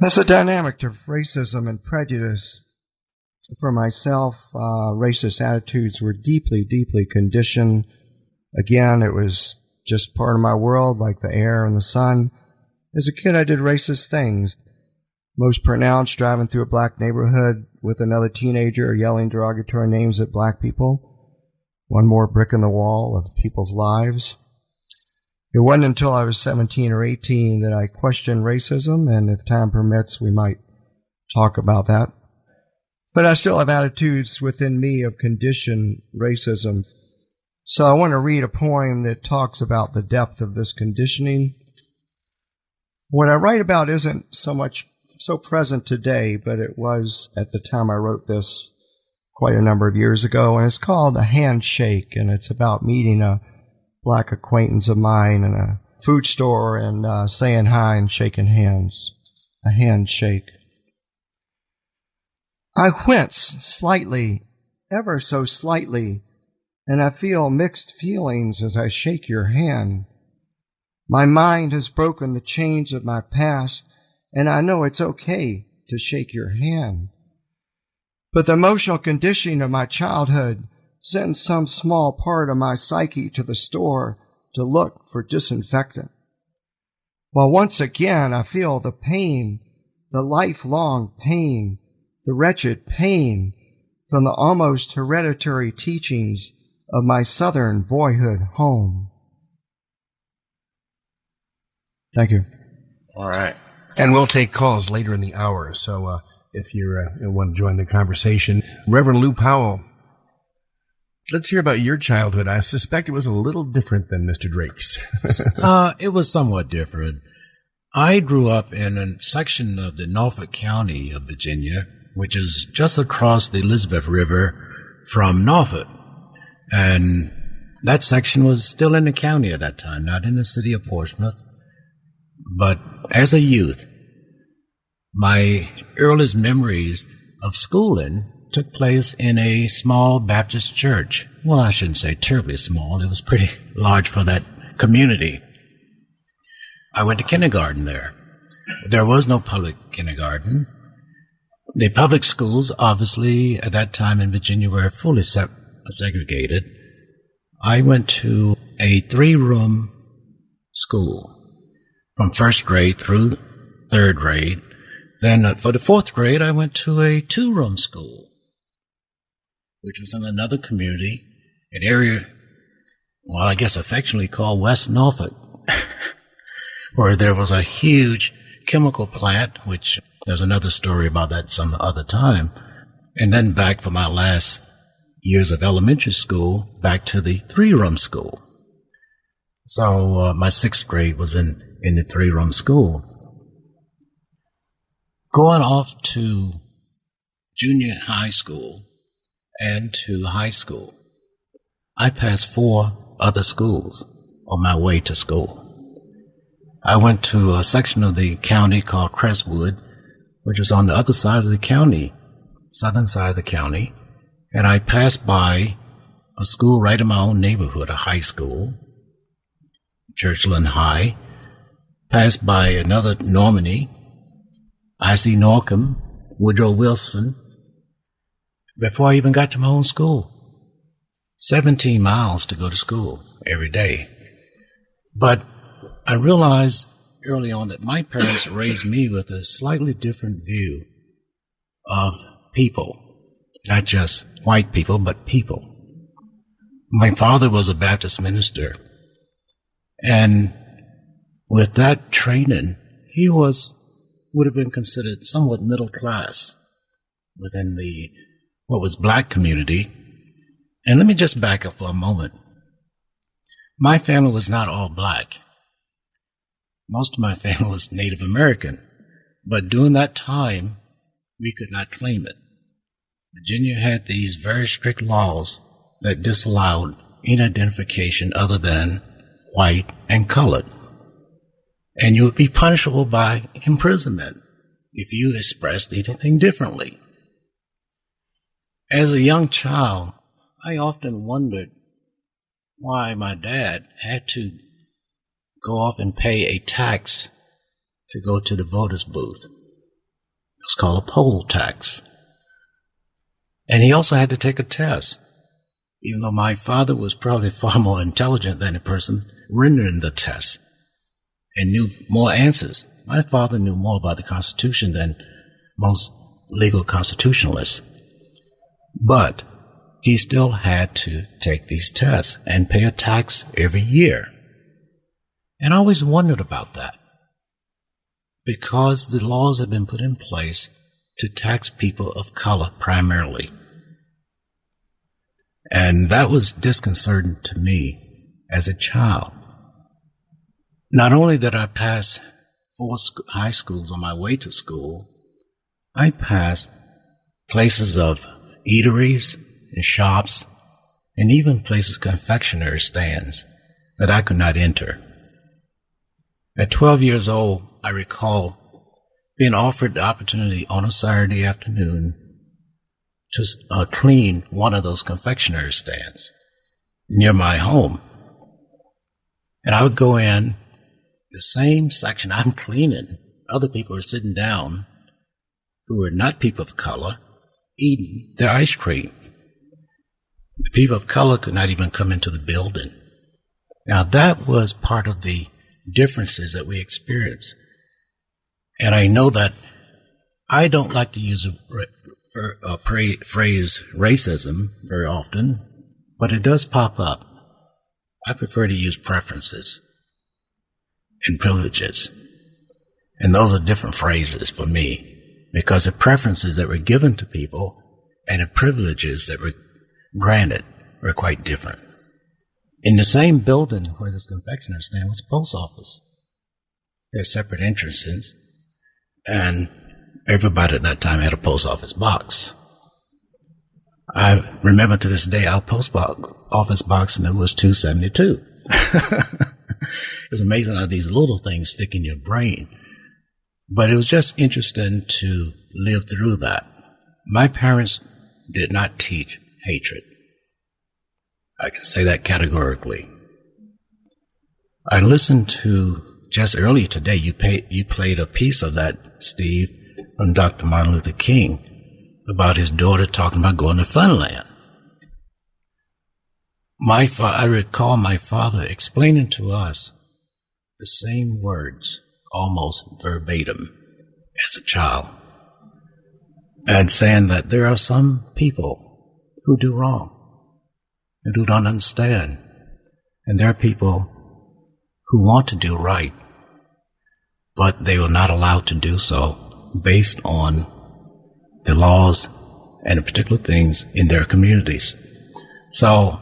There's a dynamic of racism and prejudice. For myself, racist attitudes were deeply, deeply conditioned. Again, it was just part of my world, like the air and the sun. As a kid, I did racist things. Most pronounced, driving through a black neighborhood with another teenager, yelling derogatory names at black people. One more brick in the wall of people's lives. It wasn't until I was 17 or 18 that I questioned racism, and if time permits, we might talk about that. But I still have attitudes within me of conditioned racism. So I want to read a poem that talks about the depth of this conditioning. What I write about isn't so present today, but it was at the time I wrote this quite a number of years ago, and it's called A Handshake, and it's about meeting a black acquaintance of mine in a food store and saying hi and shaking hands. A handshake. I wince slightly, ever so slightly, and I feel mixed feelings as I shake your hand. My mind has broken the chains of my past, and I know it's okay to shake your hand. But the emotional conditioning of my childhood sends some small part of my psyche to the store to look for disinfectant. While once again I feel the pain, the lifelong pain, the wretched pain from the almost hereditary teachings of my southern boyhood home. Thank you. All right. And we'll take calls later in the hour, so if you want to join the conversation. Reverend Lew Powell, let's hear about your childhood. I suspect it was a little different than Mr. Drake's. It was somewhat different. I grew up in a section of the Norfolk County of Virginia, which is just across the Elizabeth River from Norfolk. And that section was still in the county at that time, not in the city of Portsmouth. But as a youth, my earliest memories of schooling took place in a small Baptist church. Well, I shouldn't say terribly small. It was pretty large for that community. I went to kindergarten there. There was no public kindergarten. The public schools, obviously, at that time in Virginia were fully segregated. I went to a 3-room school from first grade through third grade. Then for the fourth grade, I went to a 2-room school, which was in another community, an area, well, I guess affectionately called West Norfolk, where there was a huge chemical plant, which there's another story about that some other time. And then back for my last years of elementary school, back to the 3-room school. So my 6th grade was in the 3-room school. Going off to junior high school and to high school, I passed 4 other schools on my way to school. I went to a section of the county called Crestwood, which is on the other side of the county, southern side of the county, and I passed by a school right in my own neighborhood, a high school, Churchland High, passed by another Normandy, I.C. Norcom, Woodrow Wilson, before I even got to my own school. 17 miles to go to school every day. But I realized early on that my parents raised me with a slightly different view of people, not just white people, but people. My father was a Baptist minister, and with that training, he would have been considered somewhat middle class within what was black community. And let me just back up for a moment. My family was not all black. Most of my family was Native American, but during that time, we could not claim it. Virginia had these very strict laws that disallowed any identification other than white and colored. And you would be punishable by imprisonment if you expressed anything differently. As a young child, I often wondered why my dad had to go off and pay a tax to go to the voter's booth. was called a poll tax. And he also had to take a test, even though my father was probably far more intelligent than the person rendering the test and knew more answers. My father knew more about the Constitution than most legal constitutionalists. But he still had to take these tests and pay a tax every year. And I always wondered about that, because the laws have been put in place to tax people of color primarily. And that was disconcerting to me as a child. Not only did I pass 4 high schools on my way to school, I passed places of eateries and shops, and even places confectionery stands that I could not enter. At 12 years old, I recall being offered the opportunity on a Saturday afternoon to clean one of those confectionery stands near my home. And I would go in the same section I'm cleaning. Other people are sitting down who are not people of color, eating their ice cream. The people of color could not even come into the building. Now, that was part of the differences that we experience. And I know that I don't like to use a phrase racism very often, but it does pop up. I prefer to use preferences and privileges. And those are different phrases for me, because the preferences that were given to people and the privileges that were granted were quite different. In the same building where this confectionery stand was a post office. There's separate entrances, and everybody at that time had a post office box. I remember to this day our office box number was 272. It's amazing how these little things stick in your brain. But it was just interesting to live through that. My parents did not teach hatred. I can say that categorically. I listened to, just earlier today, you played a piece of that, Steve, from Dr. Martin Luther King, about his daughter talking about going to Funland. I recall my father explaining to us the same words, almost verbatim, as a child, and saying that there are some people who do wrong and who don't understand, and there are people who want to do right, but they were not allowed to do so based on the laws and the particular things in their communities. So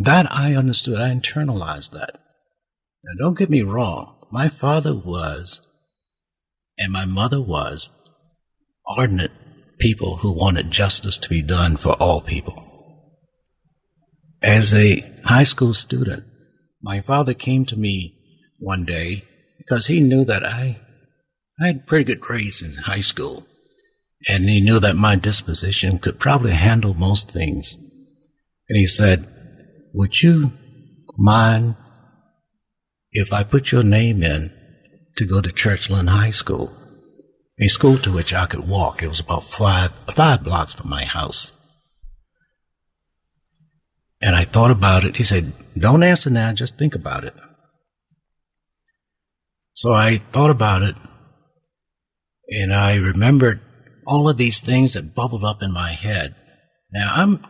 that I understood, I internalized that. Now, don't get me wrong, my father was, and my mother was, ardent people who wanted justice to be done for all people. As a high school student, my father came to me one day because he knew that I had pretty good grades in high school, and he knew that my disposition could probably handle most things. And he said, "Would you mind if I put your name in to go to Churchland High School, a school to which I could walk?" It was about five blocks from my house. And I thought about it. He said, "Don't answer now, just think about it." So I thought about it, and I remembered all of these things that bubbled up in my head. Now, I'm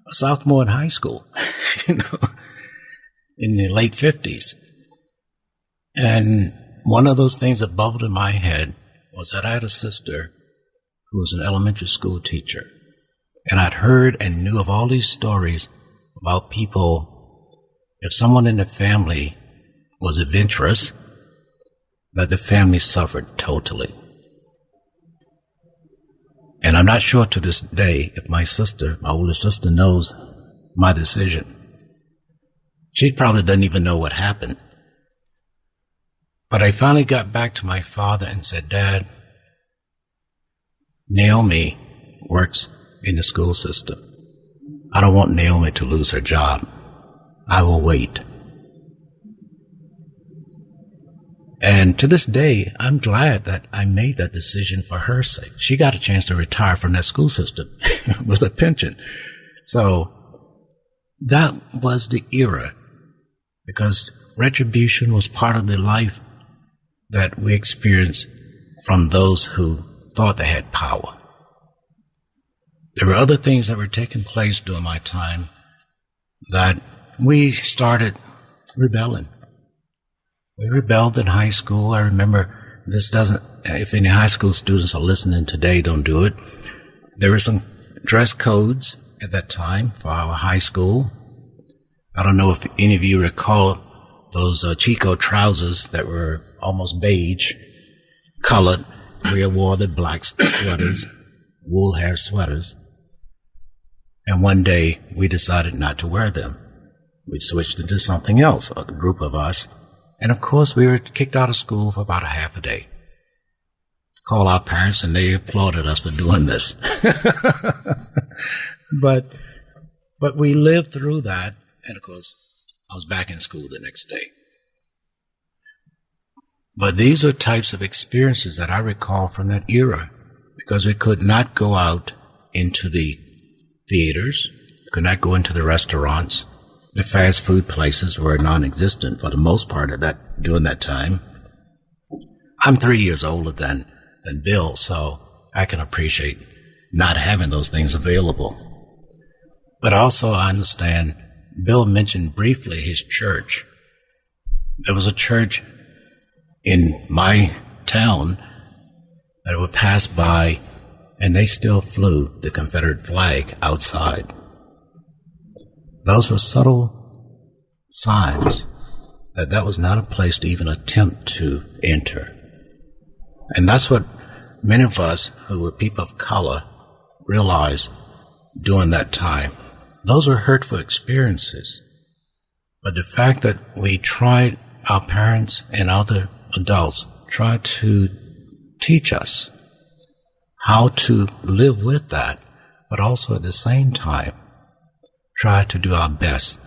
a sophomore in high school, in the late 50s. And one of those things that bubbled in my head was that I had a sister who was an elementary school teacher. And I'd heard and knew of all these stories about people, if someone in the family was adventurous, that the family suffered totally. And I'm not sure to this day if my older sister, knows my decision. She probably doesn't even know what happened. But I finally got back to my father and said, "Dad, Naomi works in the school system. I don't want Naomi to lose her job. I will wait." And to this day, I'm glad that I made that decision for her sake. She got a chance to retire from that school system with a pension. So that was the era, because retribution was part of the life that we experienced from those who thought they had power. There were other things that were taking place during my time that we started rebelling. We rebelled in high school. I remember if any high school students are listening today, don't do it. There were some dress codes at that time for our high school. I don't know if any of you recall those Chico trousers that were almost beige colored. We wore the black sweaters, wool hair sweaters. And one day we decided not to wear them. We switched into something else, a group of us. And of course we were kicked out of school for about a half a day. Called our parents and they applauded us for doing this. But we lived through that. And of course I was back in school the next day. But these are types of experiences that I recall from that era, because we could not go out into the theaters, could not go into the restaurants. The fast food places were non-existent for the most part of that during that time. I'm 3 years older than Bill, so I can appreciate not having those things available. But also I understand, Bill mentioned briefly his church. There was a church in my town that would pass by, and they still flew the Confederate flag outside. Those were subtle signs that was not a place to even attempt to enter. And that's what many of us who were people of color realized during that time. Those were hurtful experiences. But the fact that we tried, our parents and other adults tried to teach us how to live with that, but also at the same time try to do our best.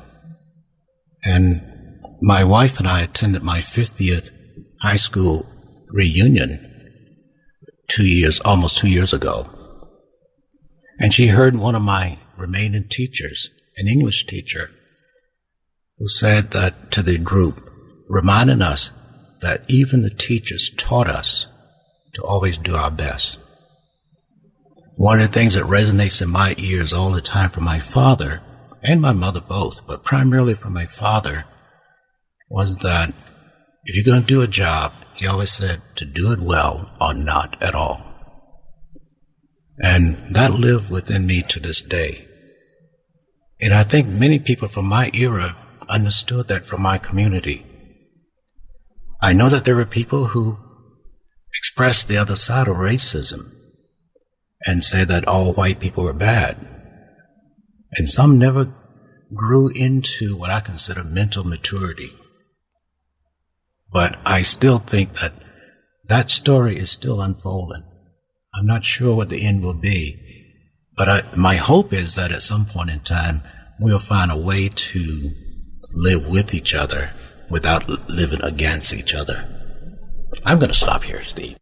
And my wife and I attended my 50th high school reunion almost 2 years ago. And she heard one of my remaining teachers, an English teacher, who said that to the group, reminding us that even the teachers taught us to always do our best. One of the things that resonates in my ears all the time from my father and my mother both, but primarily from my father, was that if you're going to do a job, he always said to do it well or not at all. And that lived within me to this day. And I think many people from my era understood that from my community. I know that there were people who expressed the other side of racism and said that all white people were bad. And some never grew into what I consider mental maturity. But I still think that that story is still unfolding. I'm not sure what the end will be. But my hope is that at some point in time, we'll find a way to live with each other without living against each other. I'm going to stop here, Steve.